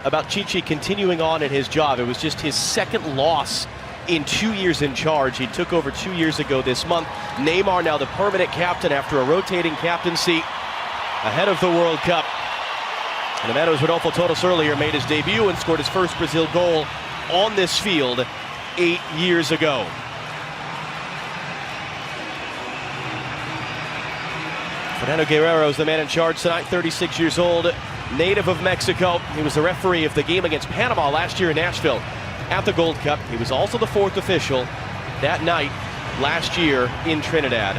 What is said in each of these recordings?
About Chichi continuing on in his job. It was just his second loss in 2 years in charge. He took over 2 years ago this month. Neymar now the permanent captain after a rotating captaincy ahead of the World Cup. And Neto, as Rodolfo told us earlier, made his debut and scored his first Brazil goal on this field 8 years ago. Fernando Guerrero is the man in charge tonight, 36 years old, native of Mexico. He was the referee of the game against Panama last year in Nashville at the Gold Cup. He was also the fourth official that night last year in Trinidad.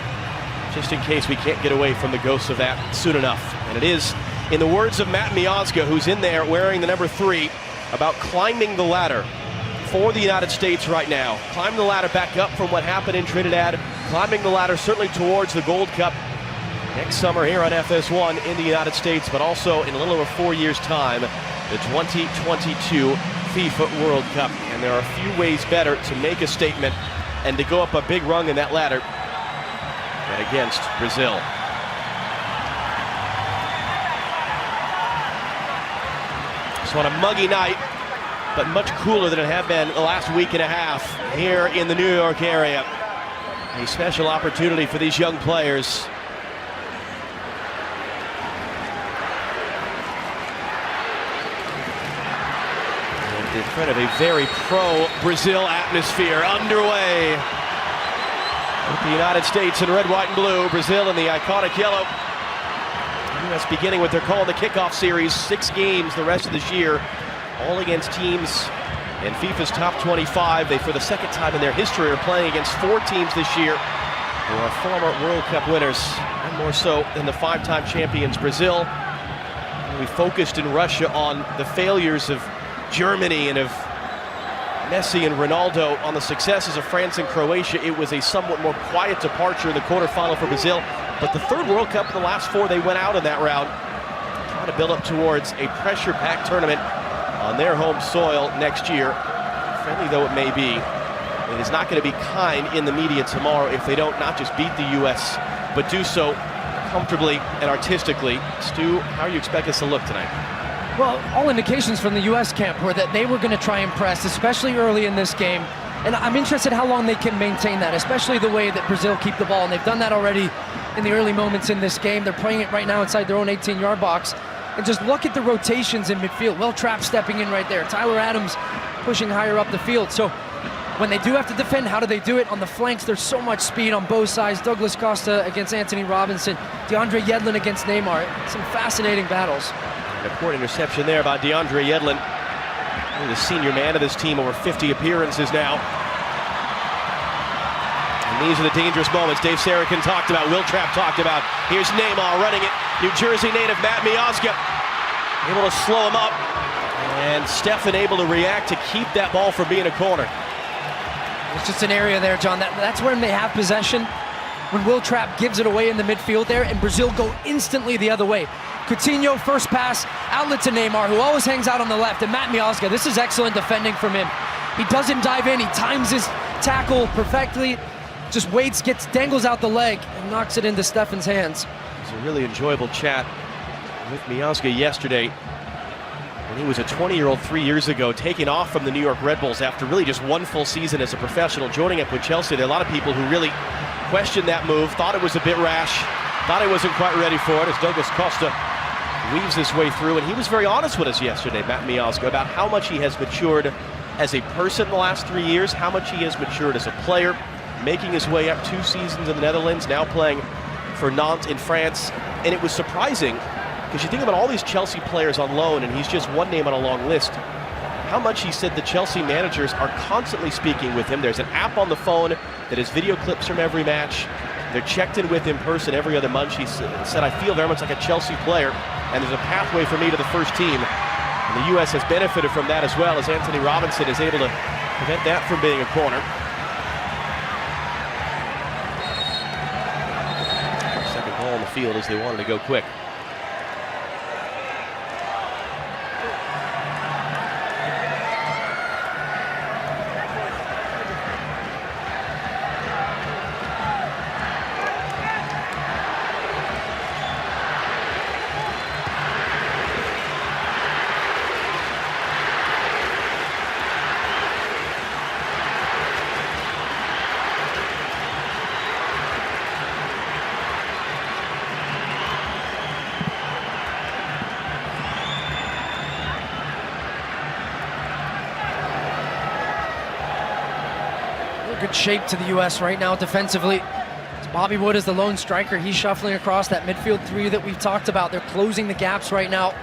Just in case we can't get away from the ghosts of that soon enough. And it is, in the words of Matt Miazga, who's in there wearing the number 3, about climbing the ladder for the United States right now. Climbing the ladder back up from what happened in Trinidad. Climbing the ladder certainly towards the Gold Cup next summer here on FS1 in the United States, but also in a little over 4 years' time, the 2022 FIFA World Cup. And there are a few ways better to make a statement and to go up a big rung in that ladder than against Brazil. So on a muggy night, but much cooler than it had been the last week and a half here in the New York area. A special opportunity for these young players. In front of a very pro-Brazil atmosphere underway. With the United States in red, white, and blue. Brazil in the iconic yellow. The U.S. beginning with their call in the kickoff series. 6 games the rest of this year, all against teams in FIFA's top 25. They, for the second time in their history, are playing against 4 teams this year who are former World Cup winners, and more so than the 5-time champions Brazil. And we focused in Russia on the failures of Germany and of Messi and Ronaldo, on the successes of France and Croatia. It was a somewhat more quiet departure in the quarterfinal for Brazil, but the 3rd World Cup in the last 4 they went out in that round, trying to build up towards a pressure-packed tournament on their home soil next year. Friendly though it may be, it is not going to be kind in the media tomorrow if they don't not just beat the U.S., but do so comfortably and artistically. Stu, how do you expect us to look tonight? Well, all indications from the U.S. camp were that they were going to try and press, especially early in this game. And I'm interested how long they can maintain that, especially the way that Brazil keep the ball. And they've done that already in the early moments in this game. They're playing it right now inside their own 18-yard box. And just look at the rotations in midfield. Will Trapp stepping in right there. Tyler Adams pushing higher up the field. So when they do have to defend, how do they do it? On the flanks, there's so much speed on both sides. Douglas Costa against Anthony Robinson. DeAndre Yedlin against Neymar. Some fascinating battles. An important interception there by DeAndre Yedlin, the senior man of this team, over 50 appearances now. And these are the dangerous moments Dave Sarakin talked about, Will Trapp talked about. Here's Neymar running it. New Jersey native Matt Miazga able to slow him up. And Stefan able to react to keep that ball from being a corner. It's just an area there, John. That's when they have possession. When Will Trapp gives it away in the midfield there, and Brazil go instantly the other way. Coutinho, first pass, outlet to Neymar, who always hangs out on the left. And Matt Miazga, this is excellent defending from him. He doesn't dive in, he times his tackle perfectly, just waits, dangles out the leg, and knocks it into Stefan's hands. It was a really enjoyable chat with Miazga yesterday, when he was a 20-year-old 3 years ago, taking off from the New York Red Bulls after really just 1 full season as a professional, joining up with Chelsea. There are a lot of people who really questioned that move, thought it was a bit rash, thought he wasn't quite ready for it, as Douglas Costa weaves his way through. And he was very honest with us yesterday, Matt Miazga, about how much he has matured as a person in the last 3 years, how much he has matured as a player, making his way up 2 seasons in the Netherlands, now playing for Nantes in France. And it was surprising, because you think about all these Chelsea players on loan, and he's just one name on a long list, how much he said the Chelsea managers are constantly speaking with him. There's an app on the phone that has video clips from every match. They're checked in with in person every other month. He said, I feel very much like a Chelsea player, and there's a pathway for me to the first team. And the U.S. has benefited from that as well, as Anthony Robinson is able to prevent that from being a corner. Second ball on the field as they wanted to go quick. good shape to the U.S. right now defensively. Bobby Wood is the lone striker. He's shuffling across that midfield three that we've talked about. They're closing the gaps right now.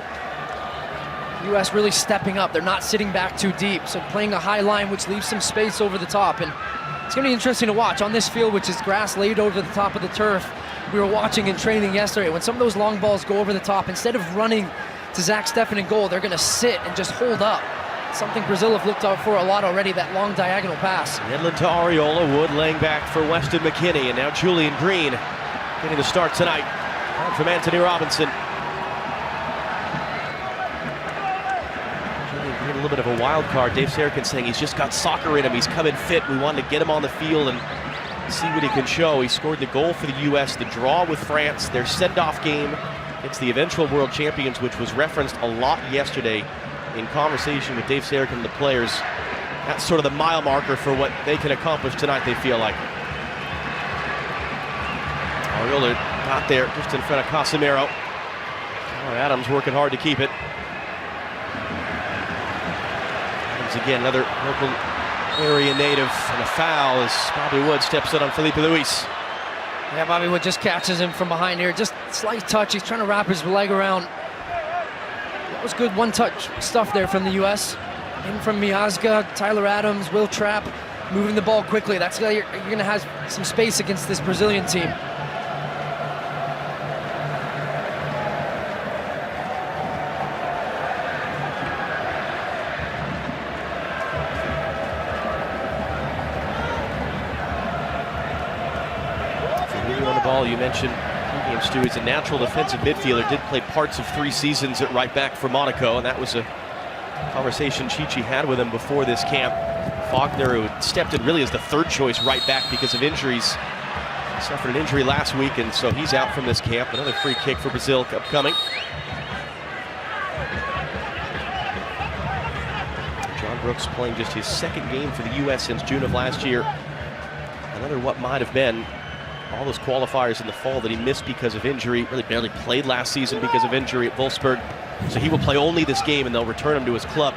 U.S. really stepping up. They're not sitting back too deep, so playing a high line, which leaves some space over the top. And it's going to be interesting to watch on this field, which is grass laid over the top of the turf. We were watching in training yesterday. When some of those long balls go over the top, instead of running to Zach Steffen in goal, they're going to sit and just hold up. Something Brazil have looked out for a lot already, that long diagonal pass. Yedlin to Arriola, Wood laying back for Weston McKennie, and now Julian Green getting the start tonight from Anthony Robinson. Julian Green, a little bit of a wild card. Dave Sarachan saying he's just got soccer in him. He's coming fit. We wanted to get him on the field and see what he can show. He scored the goal for the U.S., the draw with France, their send-off game against the eventual world champions, which was referenced a lot yesterday in conversation with Dave Sarachan and the players. That's sort of the mile marker for what they can accomplish tonight, they feel like. Arriola got there just in front of Casemiro. Adams working hard to keep it. Adams again, another local area native, and a foul as Bobby Wood steps in on Filipe Luis. Yeah, Bobby Wood just catches him from behind here. Just slight touch. He's trying to wrap his leg around. That was good one-touch stuff there from the U.S. In from Miazga, Tyler Adams, Will Trapp, moving the ball quickly. That's how you're going to have some space against this Brazilian team. On the ball, you mentioned Stu is a natural defensive midfielder, did play parts of 3 seasons at right back for Monaco, and that was a conversation Chichi had with him before this camp. Faulkner, who stepped in really as the third choice right back because of injuries, suffered an injury last week, and so he's out from this camp. Another free kick for Brazil upcoming. John Brooks playing just his 2nd game for the U.S. since June of last year. Another what might have been all those qualifiers in the fall that he missed because of injury. Really barely played last season because of injury at Wolfsburg. So he will play only this game, and they'll return him to his club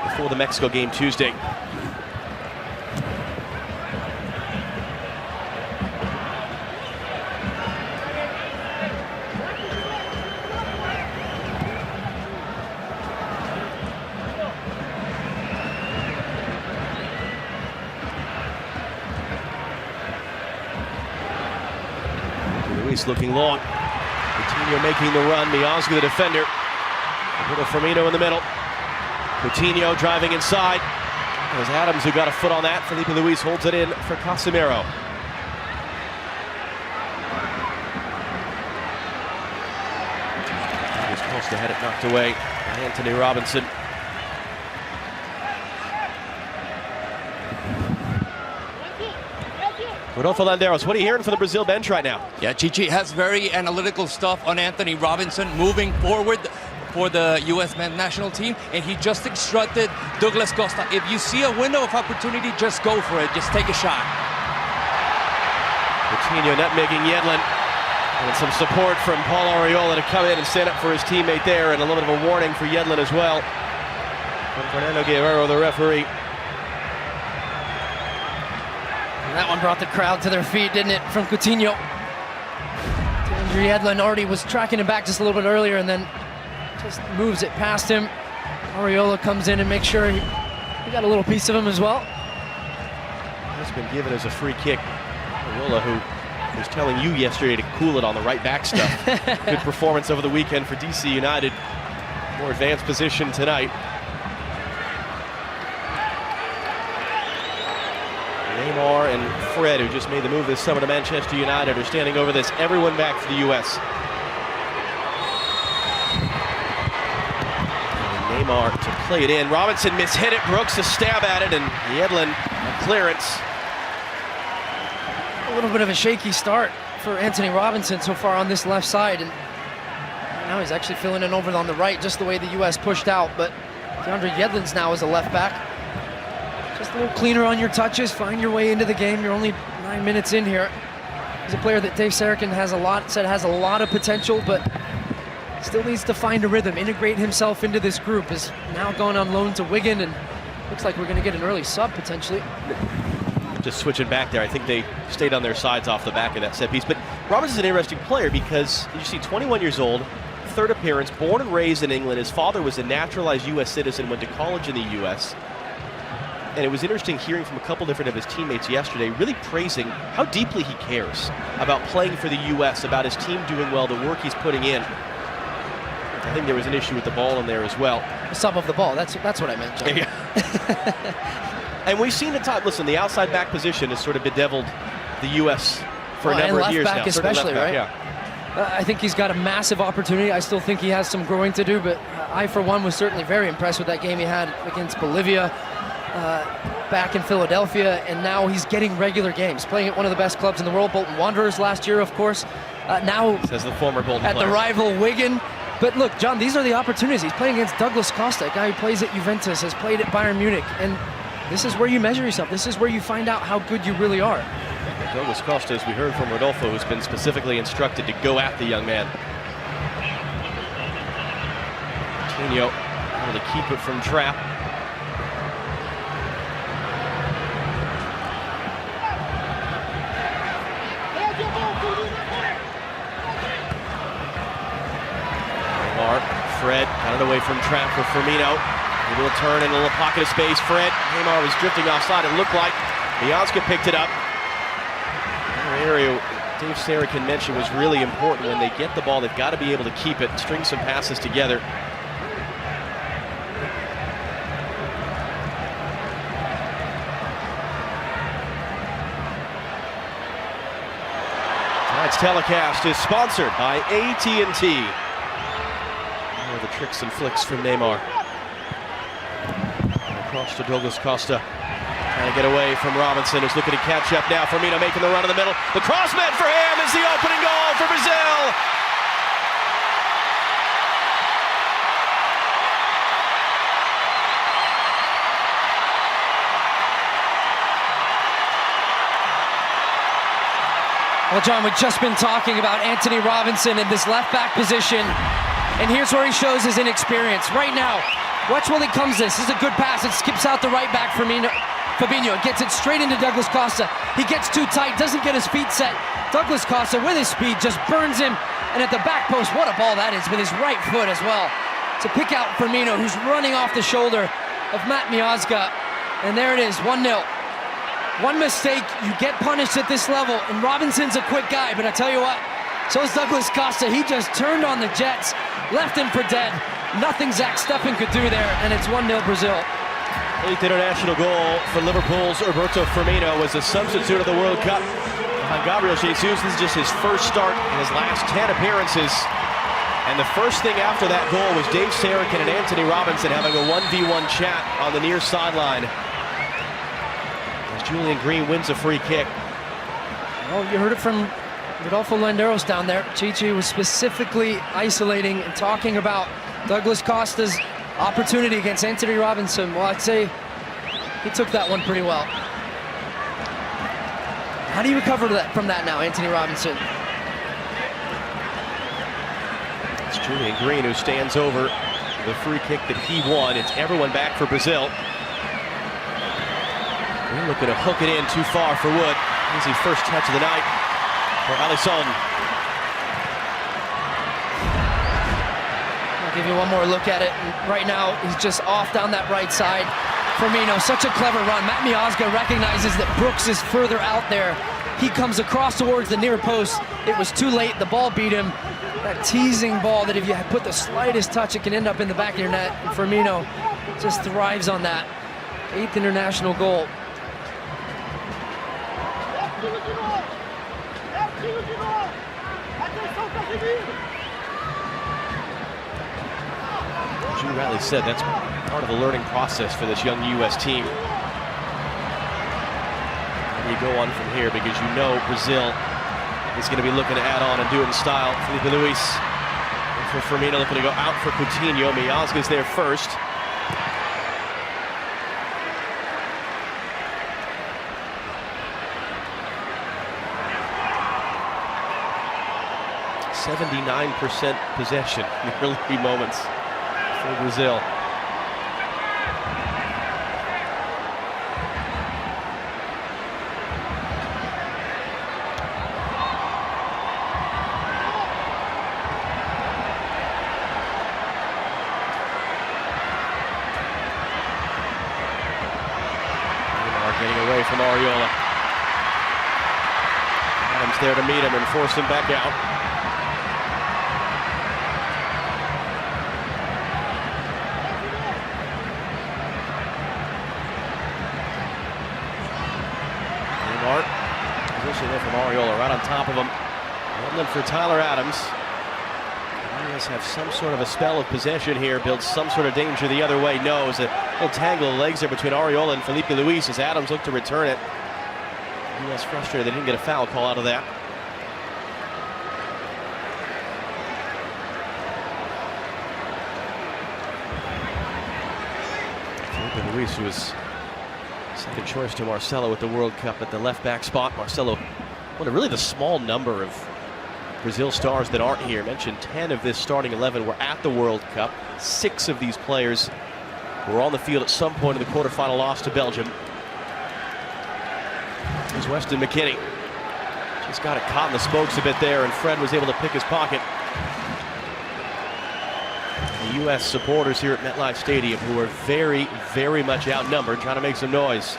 before the Mexico game Tuesday. Luis looking long. Coutinho making the run. Miazga the defender. Little Firmino in the middle. Coutinho driving inside. It was Adams who got a foot on that. Filipe Luis holds it in for Casemiro. He was close to had it knocked away by Anthony Robinson. Rodolfo Landeros, what are you hearing from the Brazil bench right now? Yeah, Chichi has very analytical stuff on Anthony Robinson moving forward for the U.S. men's national team, and he just instructed Douglas Costa, if you see a window of opportunity, just go for it, just take a shot. Coutinho nutmegging Yedlin, and some support from Paul Arriola to come in and stand up for his teammate there, and a little bit of a warning for Yedlin as well. From Fernando Guerrero, the referee. And that one brought the crowd to their feet, didn't it, from Coutinho. Andrew Yedlin already was tracking him back just a little bit earlier and then just moves it past him. Arriola comes in and makes sure he got a little piece of him as well. It's been given as a free kick. Arriola, who was telling you yesterday to cool it on the right back stuff. Good performance over the weekend for DC United. More advanced position tonight. Neymar and Fred, who just made the move this summer to Manchester United, are standing over this. Everyone back for the U.S. And Neymar to play it in. Robinson mishit it. Brooks a stab at it, and Yedlin a clearance. A little bit of a shaky start for Anthony Robinson so far on this left side, and now he's actually filling in over on the right, just the way the U.S. pushed out. But DeAndre Yedlin's now as a left back. Just a little cleaner on your touches, find your way into the game. You're only 9 minutes in here. He's a player that Dave Sarachan has a lot of potential, but still needs to find a rhythm, integrate himself into this group. Is now going on loan to Wigan, and looks like we're going to get an early sub potentially. just switching back there. I think they stayed on their sides off the back of that set piece. But Robinson's an interesting player because you see 21 years old, third appearance, born and raised in England. His father was a naturalized U.S. citizen, went to college in the U.S. And it was interesting hearing from a couple different of his teammates yesterday, really praising how deeply he cares about playing for the U.S., about his team doing well, the work he's putting in. I think there was an issue with the ball in there as well. Some of the ball, that's what I meant, John. Yeah. And we've seen the time, listen, the outside back position has sort of bedeviled the U.S. for a number of years now. And left back especially, right? Yeah. I think he's got a massive opportunity. I still think he has some growing to do, but I, for one, was certainly very impressed with that game he had against Bolivia, back in Philadelphia, and now he's getting regular games, playing at one of the best clubs in the world, Bolton Wanderers last year, of course. Now, says the former Bolton at player. the rival Wigan. But look, John, these are the opportunities. He's playing against Douglas Costa, a guy who plays at Juventus, has played at Bayern Munich, and this is where you measure yourself. This is where you find out how good you really are. Douglas Costa, as we heard from Rodolfo, who's been specifically instructed to go at the young man. Coutinho able to keep it from Trapp. Fred got it away from Trapp for Firmino. A little turn and a little pocket of space. Fred, Neymar was drifting offside. It looked like Miazga picked it up. Another area Dave Sarakin mentioned was really important. When they get the ball, they've got to be able to keep it, string some passes together. Tonight's telecast is sponsored by AT&T. The tricks and flicks from Neymar. And across to Douglas Costa. Trying to get away from Robinson, who's looking to catch up now. Firmino making the run in the middle. The cross meant for him is the opening goal for Brazil. Well, John, we've just been talking about Anthony Robinson in this left back position. And here's where he shows his inexperience. Right now, watch when it comes this. This is a good pass. It skips out the right back for Fabinho. Gets it straight into Douglas Costa. He gets too tight, doesn't get his feet set. Douglas Costa, with his speed, just burns him. And at the back post, what a ball that is, with his right foot as well. To pick out Firmino, who's running off the shoulder of Matt Miazga. And there it is, 1-0. One mistake, you get punished at this level. And Robinson's a quick guy, but I tell you what, so is Douglas Costa. He just turned on the Jets, left him for dead. Nothing Zach Steffen could do there, and it's 1-0 Brazil. 8th international goal for Liverpool's Roberto Firmino was a substitute of the World Cup behind Gabriel Jesus. This is just his first start in his last 10 appearances. And the first thing after that goal was Dave Sarakin and Anthony Robinson having a 1v1 chat on the near sideline. As Julian Green wins a free kick. Well, you heard it from Rodolfo Landeros down there. Chichi was specifically isolating and talking about Douglas Costa's opportunity against Anthony Robinson. Well, I'd say he took that one pretty well. How do you recover from that now, Anthony Robinson? It's Julian Green who stands over the free kick that he won. It's everyone back for Brazil. They're looking to hook it in too far for Wood. Easy first touch of the night for Alisson. I'll give you one more look at it. Right now, he's just off down that right side. Firmino, such a clever run. Matt Miazga recognizes that Brooks is further out there. He comes across towards the near post. It was too late. The ball beat him. That teasing ball that if you put the slightest touch, it can end up in the back of your net. And Firmino just thrives on that. 8th international goal. Gene Riley said that's part of the learning process for this young U.S. team. And you go on from here because you know Brazil is going to be looking to add on and do it in style. Felipe Luis and for Firmino looking to go out for Coutinho. Miazga's there first. .79% possession in the early moments for Brazil. Arriola. Adams there to meet him and force him back out. Neymar, position there from Arriola, right on top of him. Yedlin for Tyler Adams. He have some sort of a spell of possession here, builds some sort of danger the other way. No, it's a little tangle of legs there between Arriola and Filipe Luis as Adams looked to return it. U.S. frustrated they didn't get a foul call out of that. Filipe Luis, who was second choice to Marcelo at the World Cup at the left back spot. Marcelo, what a really the small number of Brazil stars that aren't here. Mentioned 10 of this starting 11 were at the World Cup. 6 of these players were on the field at some point in the quarterfinal loss to Belgium. Here's Weston McKennie. Just got it caught in the spokes a bit there, and Fred was able to pick his pocket. The U.S. supporters here at MetLife Stadium, who are very, very much outnumbered, trying to make some noise.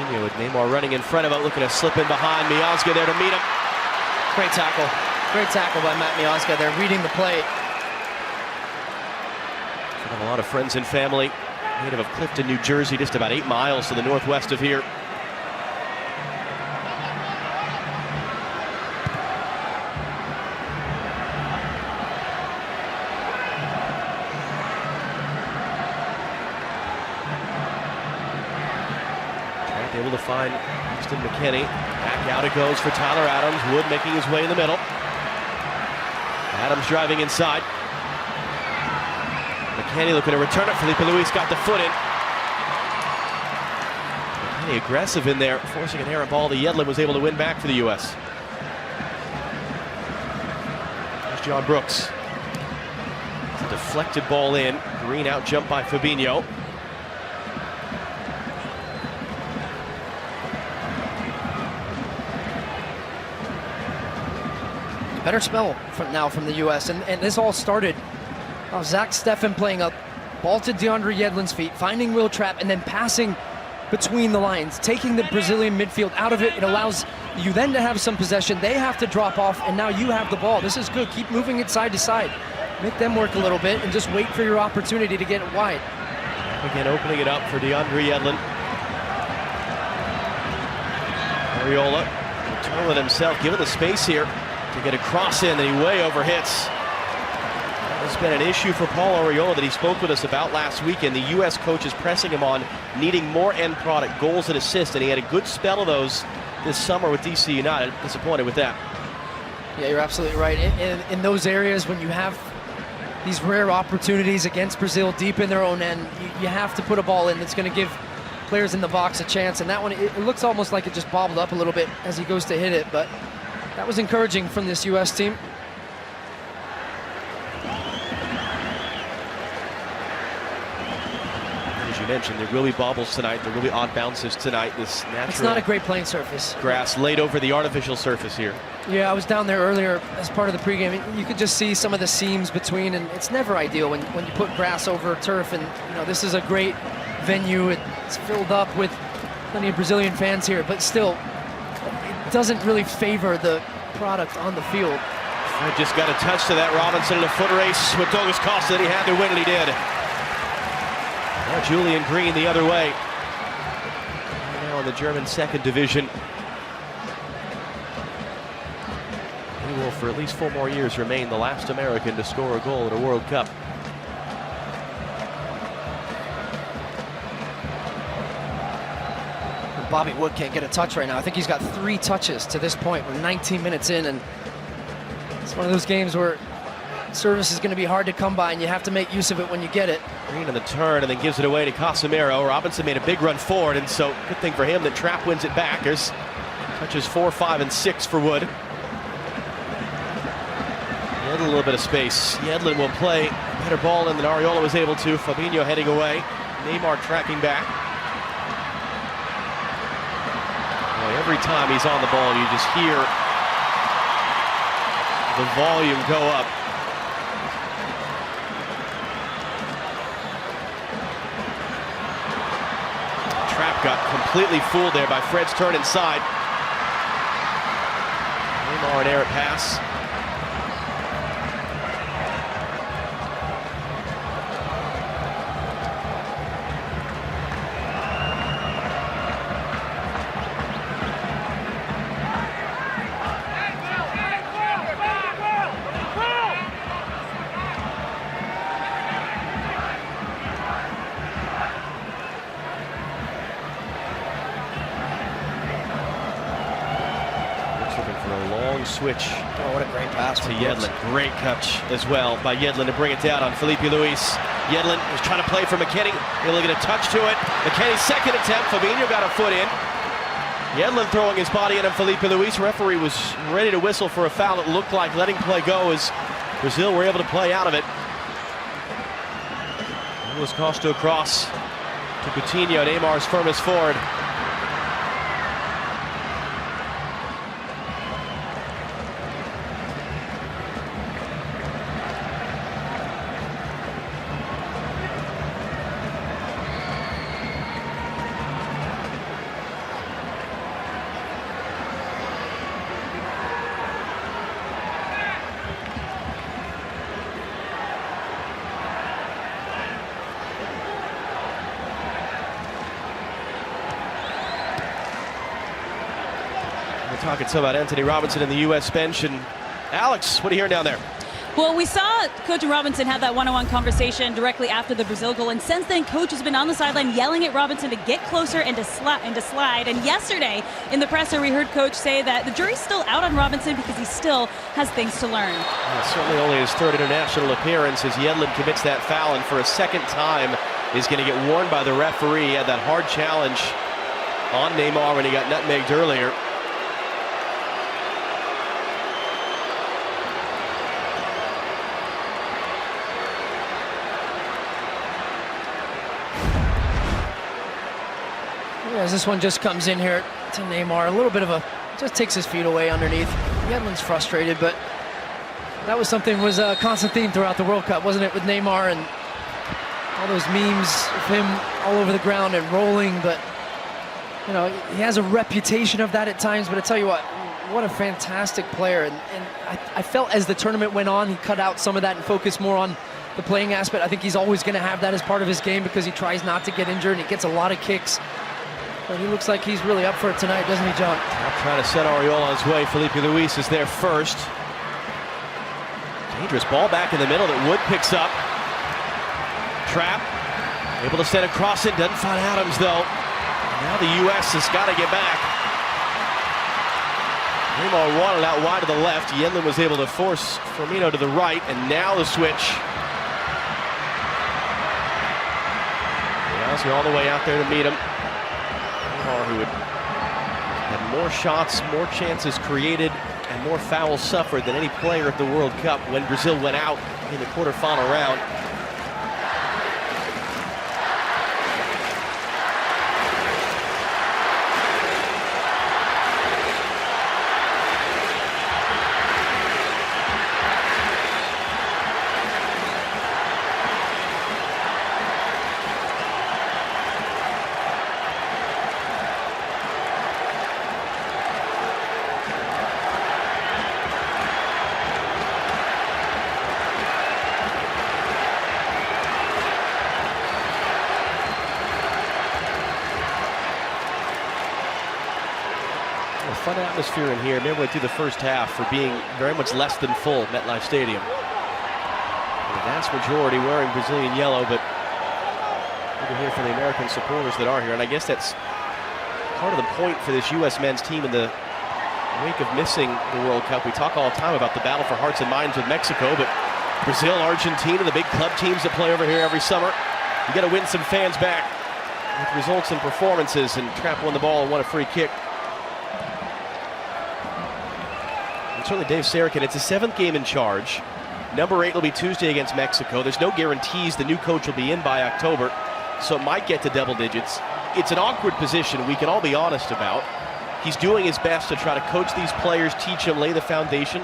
With Neymar running in front of him, looking to slip in behind. Miazga there to meet him. Great tackle. Great tackle by Matt Miazga there, reading the play. I have a lot of friends and family. Native of Clifton, New Jersey, just about 8 miles to the northwest of here. Able to find Weston McKennie. Back out it goes for Tyler Adams. Wood making his way in the middle. Adams driving inside. McKennie looking to return it. Filipe Luis got the foot in. McKennie aggressive in there, forcing an errant ball that Yedlin was able to win back for the U.S. There's John Brooks. It's a deflected ball in. Green out jump by Fabinho. Better spell from the U.S. And this all started Zach Steffen playing up, ball to DeAndre Yedlin's feet, finding Will Trapp, and then passing between the lines, taking the Brazilian midfield out of it. It allows you then to have some possession. They have to drop off, and now you have the ball. This is good. Keep moving it side to side. Make them work a little bit and just wait for your opportunity to get it wide. Again, opening it up for DeAndre Yedlin. Arriola, Tolan himself, given the space here to get a cross in that he way overhits. It's been an issue for Paul Arriola that he spoke with us about last weekend. The U.S. coach is pressing him on needing more end product, goals and assists, and he had a good spell of those this summer with DC United. Disappointed with that. Yeah, you're absolutely right. In those areas, when you have these rare opportunities against Brazil deep in their own end, you have to put a ball in that's going to give players in the box a chance. And that one, it looks almost like it just bobbled up a little bit as he goes to hit it, but that was encouraging from this U.S. team. As you mentioned, there will be bobbles tonight. There will be odd bounces tonight. This natural It's not a great playing surface. Grass laid over the artificial surface here. Yeah, I was down there earlier as part of the pregame. You could just see some of the seams between, and it's never ideal when you put grass over turf. And this is a great venue. It's filled up with plenty of Brazilian fans here, but still, it doesn't really favor the product on the field. Fred just got a touch to that. Robinson in a foot race with Douglas Costa that he had to win, and he did. Now Julian Green the other way. Now in the German second division. He will, for at least 4 more years, remain the last American to score a goal at a World Cup. Bobby Wood can't get a touch right now. I think he's got 3 touches to this point. We're 19 minutes in, and it's one of those games where service is going to be hard to come by, and you have to make use of it when you get it. Green in the turn and then gives it away to Casemiro. Robinson made a big run forward, and so good thing for him that Trapp wins it back. There's touches 4, 5, and 6 for Wood. Yedlin a little bit of space. Yedlin will play better ball in than Arriola was able to. Fabinho heading away. Neymar tracking back. Boy, every time he's on the ball, you just hear the volume go up. Trapp got completely fooled there by Fred's turn inside. Neymar, an errant pass. Switch. Oh, what a great pass to Yedlin. Great catch as well by Yedlin to bring it down on Filipe Luis. Yedlin was trying to play for McKennie. He'll get a touch to it. McKennie's second attempt. Fabinho got a foot in. Yedlin throwing his body in on Filipe Luis. Referee was ready to whistle for a foul. It looked like letting play go as Brazil were able to play out of it. Douglas Costa across to Coutinho. Neymar's firmest forward. We're talking some about Anthony Robinson in the U.S. bench. And Alex, what are you hearing down there? Well, we saw Coach Robinson have that one-on-one conversation directly after the Brazil goal, and since then, Coach has been on the sideline yelling at Robinson to get closer and to slide. And yesterday, in the presser, we heard Coach say that the jury's still out on Robinson because he still has things to learn. Yeah, certainly only his third international appearance as Yedlin commits that foul, and for a second time is going to get warned by the referee. He had that hard challenge on Neymar when he got nutmegged earlier. As this one just comes in here to Neymar, a little bit of just takes his feet away underneath. Yedlin's frustrated, but that was something, was a constant theme throughout the World Cup, wasn't it, with Neymar and all those memes of him all over the ground and rolling. But, you know, he has a reputation of that at times, but I tell you what a fantastic player. And I felt as the tournament went on, he cut out some of that and focused more on the playing aspect. I think he's always going to have that as part of his game because he tries not to get injured and he gets a lot of kicks. But he looks like he's really up for it tonight, doesn't he, John? Trying to set Arriola on his way. Filipe Luis is there first. Dangerous ball back in the middle that Wood picks up. Trapp able to send a cross in. Doesn't find Adams, though. Now the U.S. has got to get back. Neymar wanted out wide to the left. Yedlin was able to force Firmino to the right, and now the switch. Rousey all the way out there to meet him. Who had more shots, more chances created, and more fouls suffered than any player of the World Cup when Brazil went out in the quarterfinal round. Fun atmosphere in here midway through the first half for being very much less than full MetLife Stadium. The vast majority wearing Brazilian yellow, but you can hear from the American supporters that are here, and I guess that's part of the point for this U.S. men's team in the wake of missing the World Cup. We talk all the time about the battle for hearts and minds with Mexico, but Brazil, Argentina, the big club teams that play over here every summer, you got to win some fans back with results and performances, and Trapp won the ball and won a free kick. Certainly Dave Sarakin, it's his 7th game in charge. Number 8 will be Tuesday against Mexico. There's no guarantees the new coach will be in by October, so it might get to double digits. It's an awkward position, we can all be honest about. He's doing his best to try to coach these players, teach them, lay the foundation.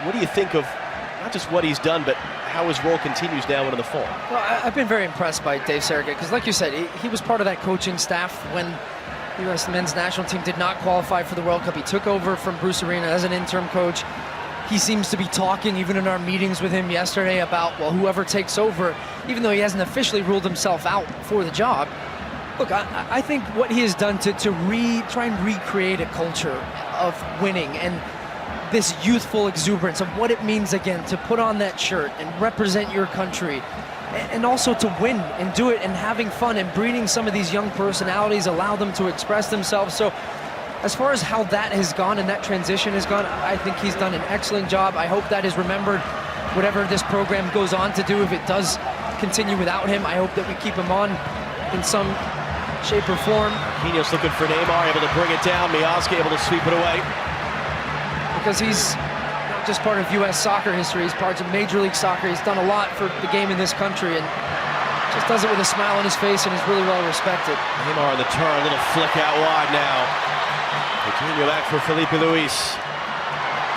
What do you think of not just what he's done, but how his role continues now into the fall? Well, I've been very impressed by Dave Sarrachat because, like you said, he was part of that coaching staff when the U.S. men's national team did not qualify for the World Cup. He took over from Bruce Arena as an interim coach. He seems to be talking, even in our meetings with him yesterday, about, well, whoever takes over, even though he hasn't officially ruled himself out for the job. Look, I think what he has done to try and recreate a culture of winning and this youthful exuberance of what it means, again, to put on that shirt and represent your country, and also to win and do it and having fun and breeding some of these young personalities, allow them to express themselves. So as far as how that has gone and that transition has gone, I think he's done an excellent job. I hope that is remembered, whatever this program goes on to do. If it does continue without him, I hope that we keep him on in some shape or form. Marquinhos looking for Neymar, able to bring it down. Miazga able to sweep it away. Because he's not just part of U.S. soccer history, he's part of Major League Soccer. He's done a lot for the game in this country and just does it with a smile on his face and is really well respected. Neymar on the turn, a little flick out wide now. Coutinho back for Felipe Luis.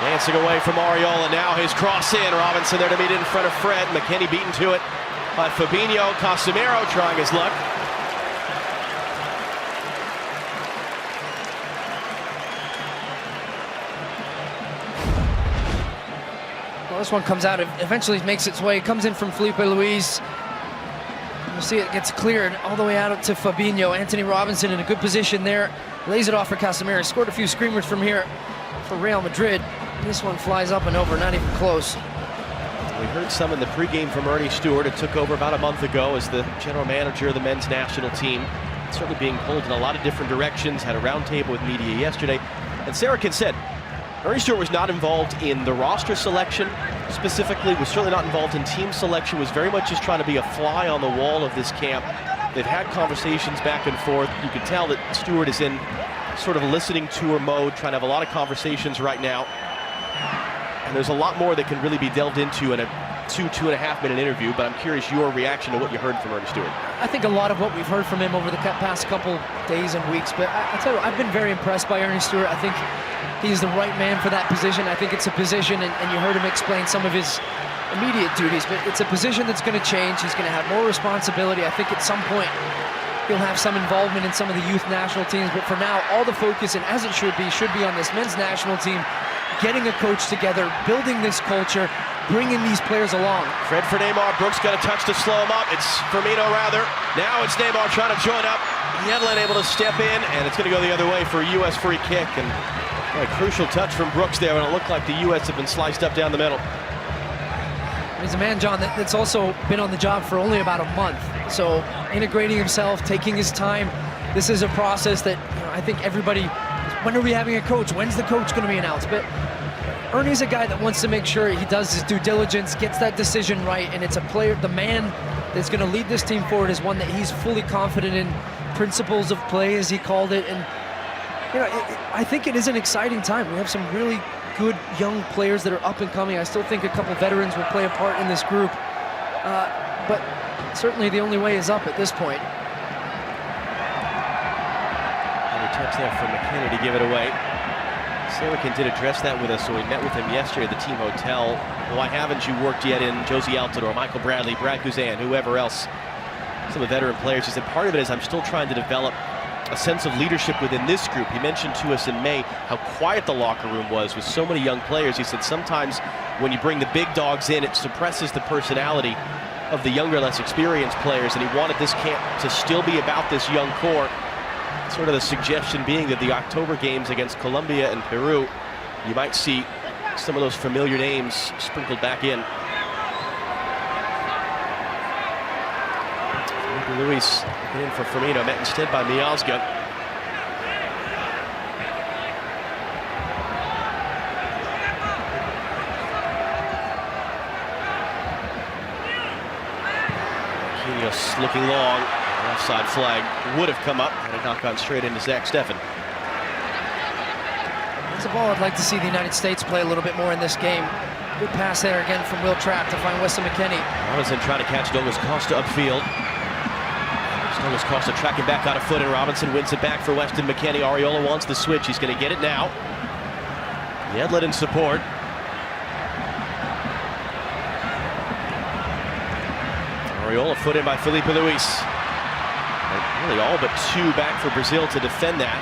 Dancing away from Ariola, now his cross in. Robinson there to meet it in front of Fred. McKennie beaten to it by Fabinho. Casemiro trying his luck. Well, this one comes out, it eventually makes its way, comes in from Felipe Luis. You see it gets cleared all the way out to Fabinho. Anthony Robinson in a good position there. Lays it off for Casemiro. Scored a few screamers from here for Real Madrid. This one flies up and over, not even close. We heard some in the pregame from Ernie Stewart. It took over about a month ago as the general manager of the men's national team. Certainly being pulled in a lot of different directions. Had a roundtable with media yesterday. And Sarrachat said Ernie Stewart was not involved in the roster selection specifically, was certainly not involved in team selection, was very much just trying to be a fly on the wall of this camp. They've had conversations back and forth. You can tell that Stewart is in sort of listening tour mode, trying to have a lot of conversations right now. And there's a lot more that can really be delved into in a 2.5 minute interview, but I'm curious your reaction to what you heard from Ernie Stewart. I think a lot of what we've heard from him over the past couple days and weeks, but I tell you, I've been very impressed by Ernie Stewart. I think he's the right man for that position. I think it's a position, and you heard him explain some of his immediate duties, but it's a position that's going to change. He's going to have more responsibility. I think at some point he'll have some involvement in some of the youth national teams, but for now, all the focus, and as it should be on this men's national team, getting a coach together, building this culture, bringing these players along. Fred for Neymar. Brooks got a touch to slow him up. It's Firmino rather. Now it's Neymar trying to join up. Yedlin able to step in, and it's going to go the other way for a U.S. free kick. And a crucial touch from Brooks there, and it looked like the U.S. have been sliced up down the middle. He's a man, John, that's also been on the job for only about a month. So integrating himself, taking his time. This is a process that, I think everybody, when are we having a coach? When's the coach going to be announced? But Ernie's a guy that wants to make sure he does his due diligence, gets that decision right, and it's a player, the man that's going to lead this team forward is one that he's fully confident in. Principles of play, as he called it, and I think it is an exciting time. We have some really good young players that are up and coming. I still think a couple veterans will play a part in this group, but certainly the only way is up at this point. Another touch there from McKennie to give it away. Sarrachat did address that with us, so we met with him yesterday at the team hotel. Why haven't you worked yet in Josie Altidore, Michael Bradley, Brad Guzan, whoever else? Some of the veteran players. He said part of it is I'm still trying to develop a sense of leadership within this group. He mentioned to us in May how quiet the locker room was with so many young players. He said sometimes when you bring the big dogs in, it suppresses the personality of the younger, less experienced players, and he wanted this camp to still be about this young core. Sort of the suggestion being that the October games against Colombia and Peru, you might see some of those familiar names sprinkled back in. Luis looking in for Firmino, met instead by Miazga. Marquinhos looking long. The offside flag would have come up and a knock on straight into Zach Steffen. It's a ball I'd like to see the United States play a little bit more in this game. Good pass there again from Will Trapp to find Weston McKennie. Robinson trying to catch Douglas Costa upfield. Douglas Costa tracking back out of foot, and Robinson wins it back for Weston McKennie. Arriola wants the switch. He's going to get it now. Yedlin in support. Arriola foot in by Filipe Luis. And really all but two back for Brazil to defend that.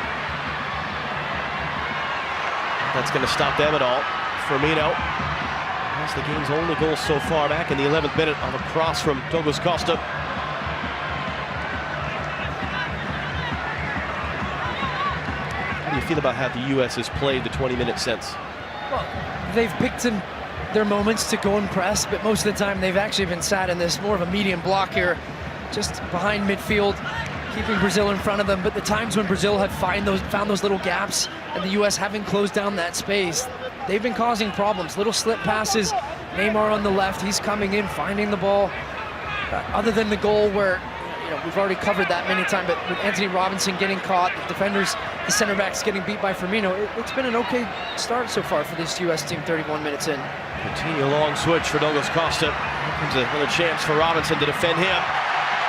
That's going to stop them at all. Firmino. That's the game's only goal so far, back in the 11th minute on a cross from Douglas Costa. How do you feel about how the U.S. has played the 20 minutes since? Well, they've picked their moments to go and press, but most of the time they've actually been sat in this more of a medium block here, just behind midfield, keeping Brazil in front of them. But the times when Brazil had found those little gaps and the U.S. haven't closed down that space, they've been causing problems. Little slip passes, Neymar on the left, he's coming in, finding the ball. Other than the goal where, we've already covered that many times, but with Anthony Robinson getting caught, the defenders, the center backs getting beat by Firmino, it's been an okay start so far for this U.S. team 31 minutes in. Continue long switch for Douglas Costa. Comes another chance for Robinson to defend him.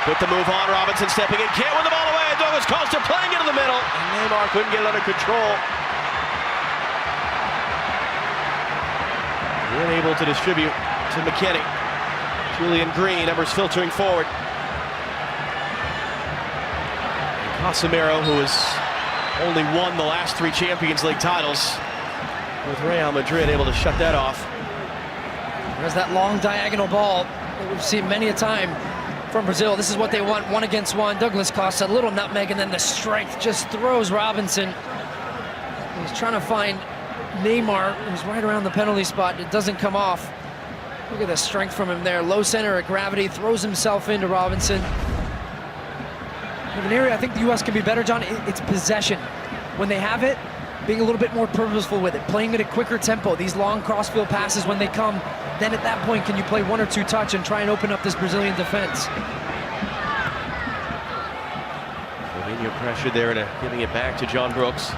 With the move on, Robinson stepping in, can't win the ball away. Douglas Costa playing into the middle, and Neymar couldn't get it under control. Unable to distribute to McKennie. Julian Green, numbers filtering forward. And Casemiro, who has only won the last 3 Champions League titles, with Real Madrid able to shut that off. There's that long diagonal ball that we've seen many a time from Brazil. This is what they want, 1-against-1. Douglas Costa, a little nutmeg, and then the strength just throws Robinson. He's trying to find Neymar, who's right around the penalty spot. It doesn't come off. Look at the strength from him there. Low center of gravity, throws himself into Robinson. In an area I think the U.S. can be better, John, it's possession. When they have it, being a little bit more purposeful with it, playing at a quicker tempo. These long crossfield passes, when they come, then at that point, can you play 1 or 2 touch and try and open up this Brazilian defense? Fabinho pressured there and giving it back to John Brooks.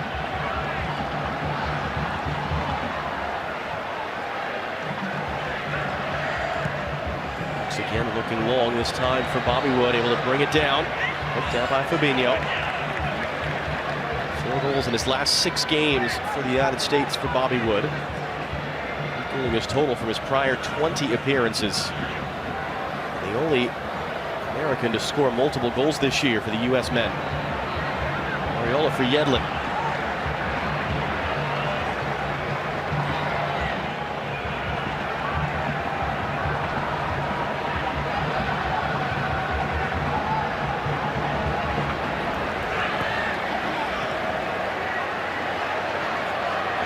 Brooks again looking long this time for Bobby Wood, able to bring it down. Hooked out by Fabinho. 4 goals in his last 6 games for the United States for Bobby Wood. Equaling his total from his prior 20 appearances. The only American to score multiple goals this year for the U.S. men. Arriola for Yedlin.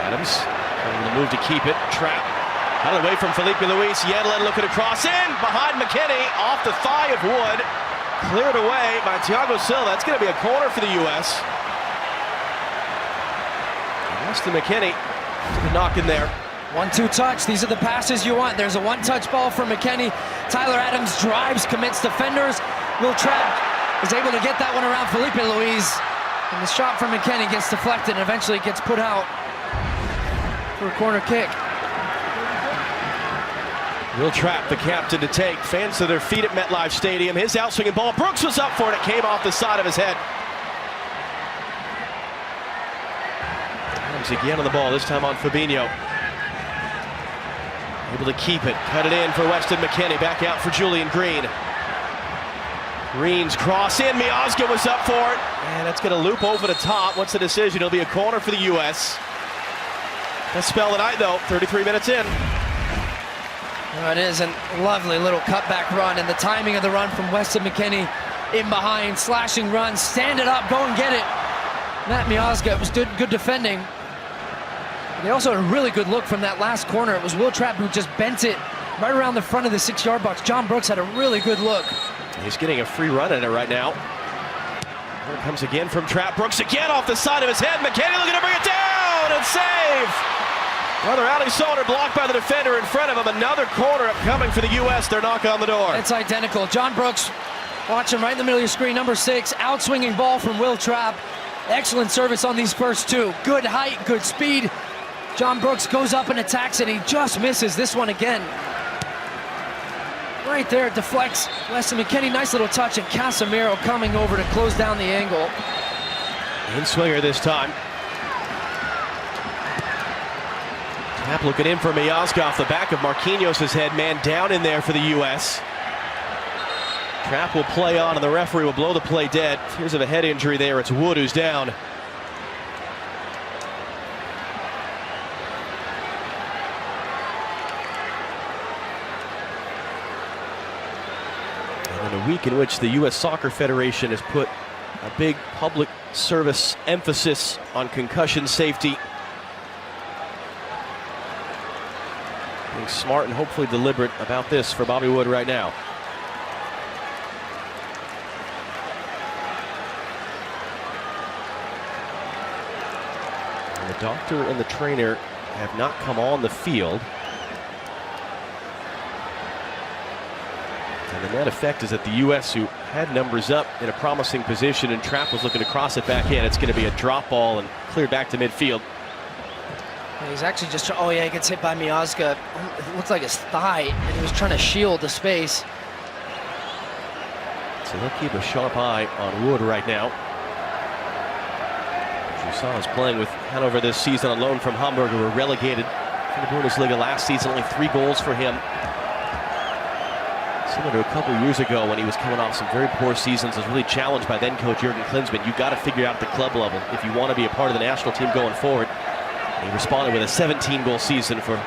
Adams able to move to keep it. Trapp out of the way from Filipe Luis. Yedlin looking to cross in behind McKennie, off the thigh of Wood. Cleared away by Thiago Silva. That's going to be a corner for the U.S. Weston McKennie to the knock in there. 1-2 touch. These are the passes you want. There's a 1-touch ball for McKennie. Tyler Adams drives, commits defenders. Will Trapp is able to get that one around Filipe Luis. And the shot from McKennie gets deflected and eventually gets put out for a corner kick. Will Trapp, the captain, to take. Fans to their feet at MetLife Stadium. His outswinging ball. Brooks was up for it. It came off the side of his head. Comes again on the ball, this time on Fabinho. Able to keep it. Cut it in for Weston McKennie. Back out for Julian Green. Green's cross in. Miazga was up for it. And that's going to loop over the top. What's the decision? It'll be a corner for the U.S. Best spell tonight, though. 33 minutes in. It is a lovely little cutback run, and the timing of the run from Weston McKennie in behind, slashing run, stand it up, go and get it. Matt Miazga, it was good defending. They also had a really good look from that last corner. It was Will Trapp who just bent it right around the front of the 6-yard box. John Brooks had a really good look. He's getting a free run at it right now. Here it comes again from Trapp. Brooks again off the side of his head. McKennie looking to bring it down and save. Another outing shoulder blocked by the defender in front of him. Another corner upcoming for the U.S. Their knock on the door. It's identical. John Brooks watching right in the middle of your screen. Number 6, outswinging ball from Will Trapp. Excellent service on these first 2. Good height, good speed. John Brooks goes up and attacks it, and he just misses this one again. Right there, deflects Weston McKennie, nice little touch, and Casemiro coming over to close down the angle. In-swinger this time. Tap looking in for Miazga off the back of Marquinhos' head, man down in there for the U.S. Trap will play on, and the referee will blow the play dead. Fears of a head injury there. It's Wood who's down. And in a week in which the U.S. Soccer Federation has put a big public service emphasis on concussion safety. Being smart and hopefully deliberate about this for Bobby Wood right now. And the doctor and the trainer have not come on the field. And the net effect is that the U.S., who had numbers up in a promising position, and Trapp was looking to cross it back in. It's going to be a drop ball and cleared back to midfield. He's actually just, oh yeah, he gets hit by Miazga. It looks like his thigh, and he was trying to shield the space. So they'll keep a sharp eye on Wood right now. As playing with Hanover this season on loan from Hamburg, who were relegated from the Bundesliga last season. Only 3 goals for him. Similar to a couple years ago when he was coming off some very poor seasons, was really challenged by then coach Jurgen Klinsmann. You got to figure out at the club level if you want to be a part of the national team going forward. And he responded with a 17-goal season for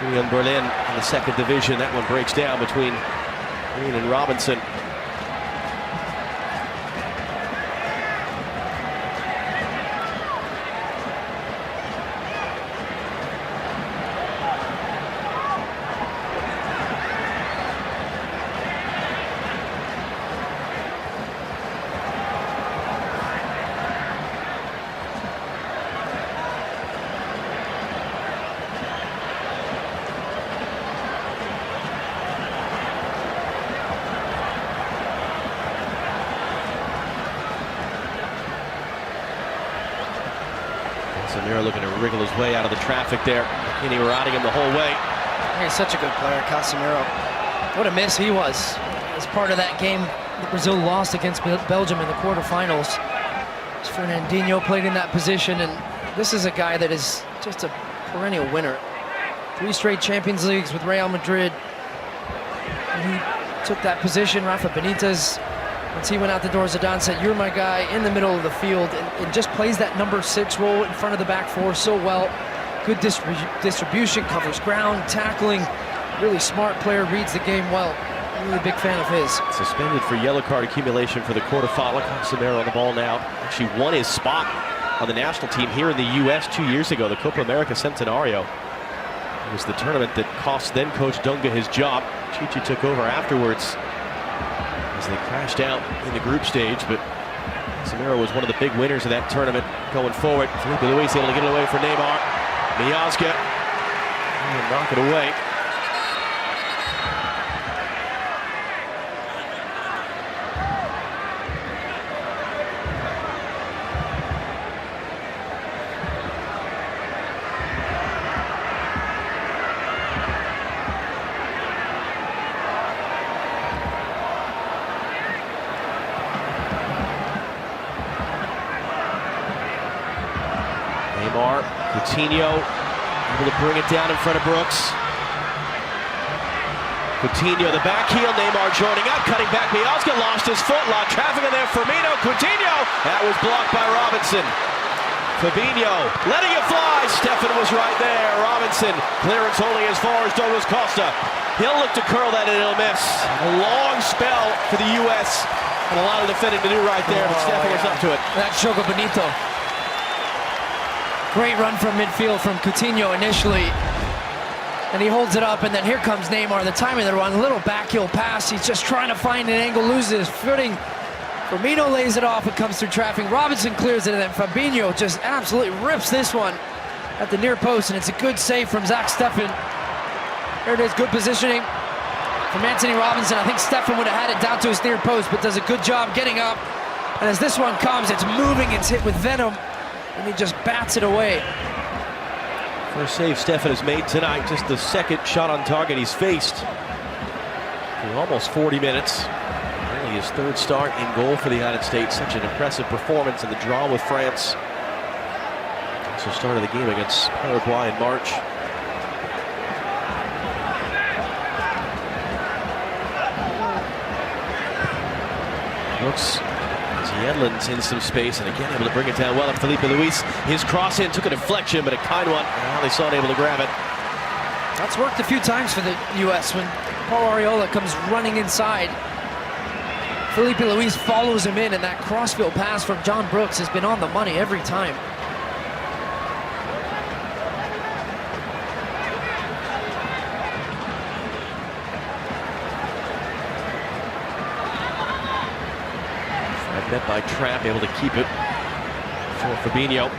Union Berlin in the 2nd division. That one breaks down between Green and Robinson. Casemiro looking to wriggle his way out of the traffic there. McKennie riding him the whole way. He's such a good player, Casemiro. What a miss he was as part of that game that Brazil lost against Belgium in the quarterfinals. Fernandinho played in that position, and this is a guy that is just a perennial winner. 3 straight Champions Leagues with Real Madrid. And he took that position. Rafa Benitez, once he went out the door, Zidane said, "You're my guy," in the middle of the field, and just plays that number 6 role in front of the back 4 so well. Good distribution, covers ground, tackling. Really smart player, reads the game well. I'm really a big fan of his. Suspended for yellow card accumulation for the quarterfinal. Casemiro on the ball now. Actually won his spot on the national team here in the U.S. 2 years ago, the Copa America Centenario. It was the tournament that cost then coach Dunga his job. Chichi took over afterwards as they crashed out in the group stage, but Casemiro was one of the big winners of that tournament going forward. Felipe Luis able to get it away for Neymar. Miazga knock it away. Neymar, Coutinho, able to bring it down in front of Brooks. Coutinho, the back heel, Neymar joining up, cutting back. Miazga lost his foot, lot of traffic in there. Firmino, Coutinho, that was blocked by Robinson. Fabinho, letting it fly. Stefan was right there. Robinson, clearance only as far as Douglas Costa. He'll look to curl that and it'll miss. A long spell for the U.S. and a lot of defending to do right there, but Stefan was up to it. That's Jogo Bonito. Great run from midfield from Coutinho initially. And he holds it up, and then here comes Neymar. The timing of the run, a little backheel pass. He's just trying to find an angle, loses his footing. Firmino lays it off, it comes through traffic. Robinson clears it, and then Fabinho just absolutely rips this one at the near post, and it's a good save from Zach Steffen. There it is, good positioning from Anthony Robinson. I think Steffen would have had it down to his near post, but does a good job getting up. And as this one comes, it's moving, it's hit with venom, and he just bats it away. First save Stefan has made tonight, just the second shot on target he's faced in almost 40 minutes. Only his third start in goal for the United States. Such an impressive performance in the draw with France. Also started the game against Paraguay in March. Looks as Yedlin's in some space, and again able to bring it down well up Filipe Luis. His cross in took a deflection, but a kind one. Now they saw it able to grab it. That's worked a few times for the U.S. when Paul Arriola comes running inside. Filipe Luis follows him in, and that crossfield pass from John Brooks has been on the money every time. Met by Trapp, able to keep it for Fabinho.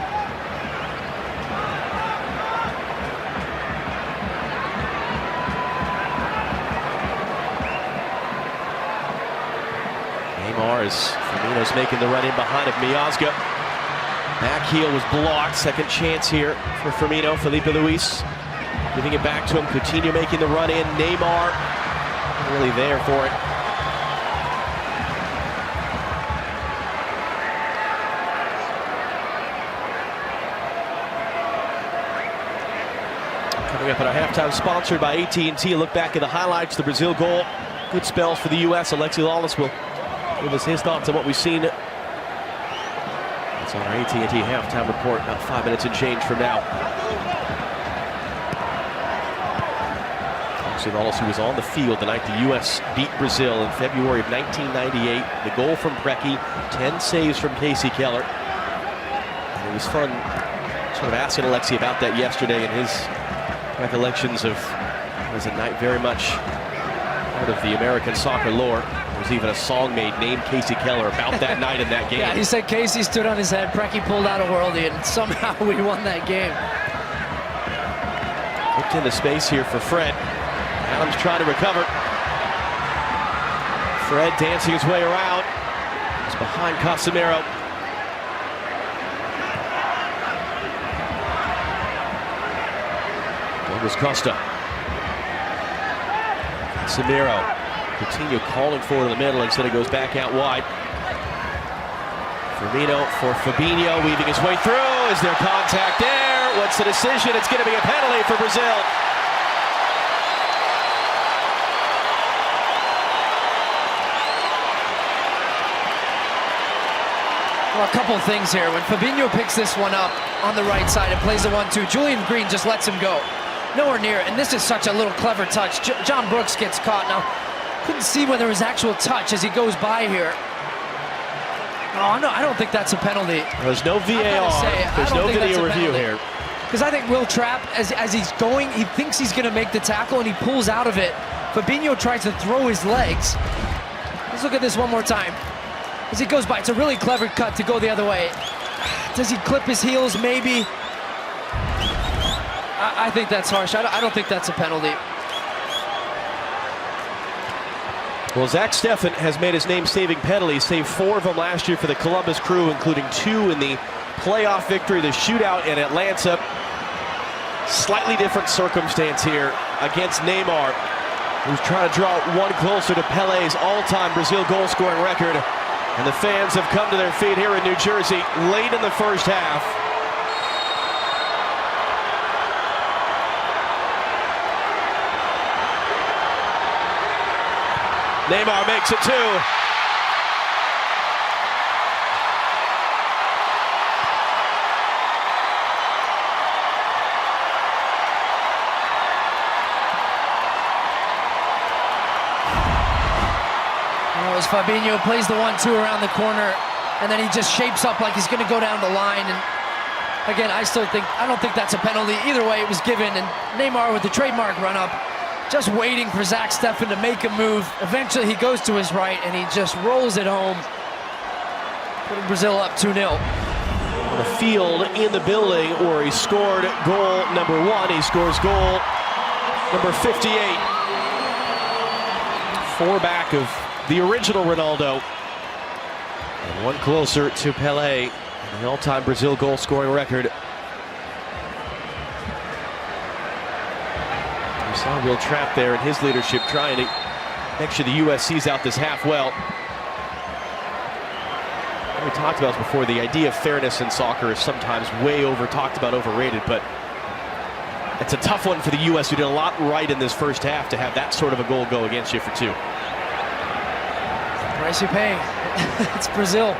Neymar as Firmino's making the run in behind of Miazga. Back heel was blocked. Second chance here for Firmino. Filipe Luis giving it back to him. Coutinho making the run in. Neymar really there for it. Coming up at our halftime, sponsored by AT&T. Look back at the highlights, the Brazil goal. Good spells for the U.S. Alexi Lalas will give us his thoughts on what we've seen. It's on our AT&T halftime report about 5 minutes and change from now. Alexi Lalas, who was on the field the night the U.S. beat Brazil in February of 1998. The goal from Preki, 10 saves from Casey Keller. And it was fun sort of asking Alexi about that yesterday and his recollections of it was a night very much part of the American soccer lore. There was even a song made named Casey Keller about that night in that game. Yeah, he said Casey stood on his head, Preki pulled out a worldie, and somehow we won that game. Looked into space here for Fred. Adams trying to recover. Fred dancing his way around. It's behind Casemiro. Was Costa. Casemiro. Coutinho calling for it in the middle, instead it goes back out wide. Firmino for Fabinho, weaving his way through. Is there contact there? What's the decision? It's going to be a penalty for Brazil. Well, a couple of things here. When Fabinho picks this one up on the right side and plays the 1-2, Julian Green just lets him go. Nowhere near, and this is such a little clever touch. John Brooks gets caught. Now, couldn't see when there was actual touch as he goes by here. Oh, no, I don't think that's a penalty. There's no VAR. There's no video review here. Because I think Will Trapp, as he's going, he thinks he's going to make the tackle, and he pulls out of it. Fabinho tries to throw his legs. Let's look at this one more time. As he goes by, it's a really clever cut to go the other way. Does he clip his heels? Maybe. I think that's harsh. I don't think that's a penalty. Well, Zach Steffen has made his name saving penalties, saved 4 of them last year for the Columbus Crew, including 2 in the playoff victory, the shootout in Atlanta. Slightly different circumstance here against Neymar, who's trying to draw one closer to Pele's all-time Brazil goal-scoring record. And the fans have come to their feet here in New Jersey late in the first half. Neymar makes it 2. As Fabinho plays the 1-2 around the corner, and then he just shapes up like he's going to go down the line. And again, I don't think that's a penalty. Either way, it was given, and Neymar with the trademark run-up, just waiting for Zach Steffen to make a move. Eventually, he goes to his right, and he just rolls it home, putting Brazil up 2-0. On the field, in the building, where he scored goal number 1, he scores goal number 58. 4 back of the original Ronaldo, and 1 closer to Pelé, the all-time Brazil goal-scoring record. Saw Will Trapp there in his leadership trying to make sure the U.S. sees out this half well. We talked about this before. The idea of fairness in soccer is sometimes way talked about, overrated, but it's a tough one for the U.S. who did a lot right in this first half to have that sort of a goal go against you for 2. Price you pay. It's Brazil.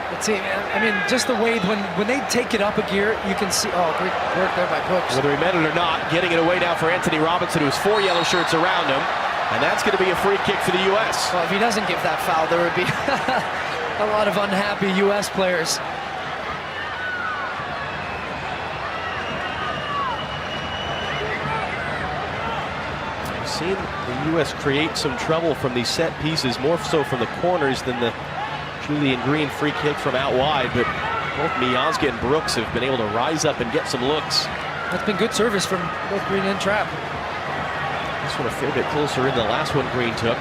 The team, I mean, just the way when they take it up a gear, you can see, oh, great work there by Brooks. Whether he meant it or not, getting it away now for Anthony Robinson, who has 4 yellow shirts around him, and that's going to be a free kick for the U.S. Well, if he doesn't give that foul, there would be a lot of unhappy U.S. players. We've seen the U.S. create some trouble from these set pieces, more so from the corners than the Julian Green free kick from out wide, but both Miazga and Brooks have been able to rise up and get some looks. That's been good service from both Green and Trapp. This one a fair bit closer in the last one Green took.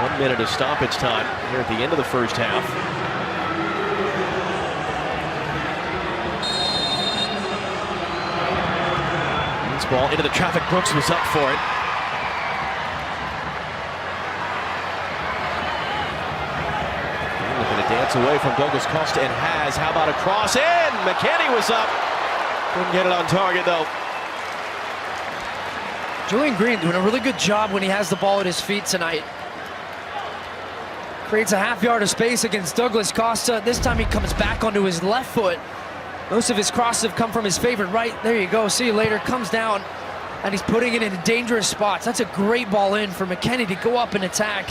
1 minute of stoppage time here at the end of the first half. This ball into the traffic. Brooks was up for it. Looking to dance away from Douglas Costa, and has. How about a cross in? McKennie was up. Couldn't get it on target though. Julian Green doing a really good job when he has the ball at his feet tonight. Creates a half yard of space against Douglas Costa. This time he comes back onto his left foot. Most of his crosses have come from his favorite right. There you go, see you later. Comes down, and he's putting it in dangerous spots. That's a great ball in for McKennie to go up and attack.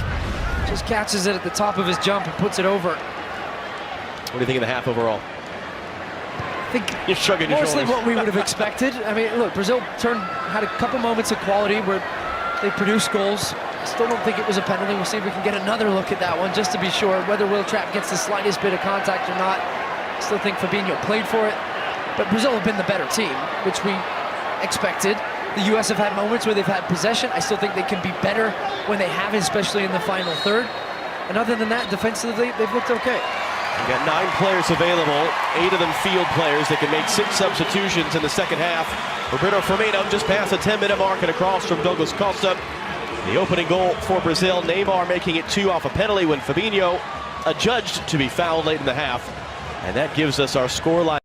Just catches it at the top of his jump and puts it over. What do you think of the half overall? I think You're shrugging your mostly shoulders. what we would have expected. I mean, look, Brazil had a couple moments of quality where they produced goals. Still don't think it was a penalty. We'll see if we can get another look at that one just to be sure. Whether Will Trapp gets the slightest bit of contact or not, I still think Fabinho played for it. But Brazil have been the better team, which we expected. The U.S. have had moments where they've had possession. I still think they can be better when they have, especially in the final third. And other than that, defensively, they've looked okay. We've got 9 players available, 8 of them field players that can make 6 substitutions in the second half. Roberto Firmino just past the 10-minute mark and across from Douglas Costa. The opening goal for Brazil, Neymar making it 2 off a penalty when Fabinho adjudged to be fouled late in the half. And that gives us our scoreline.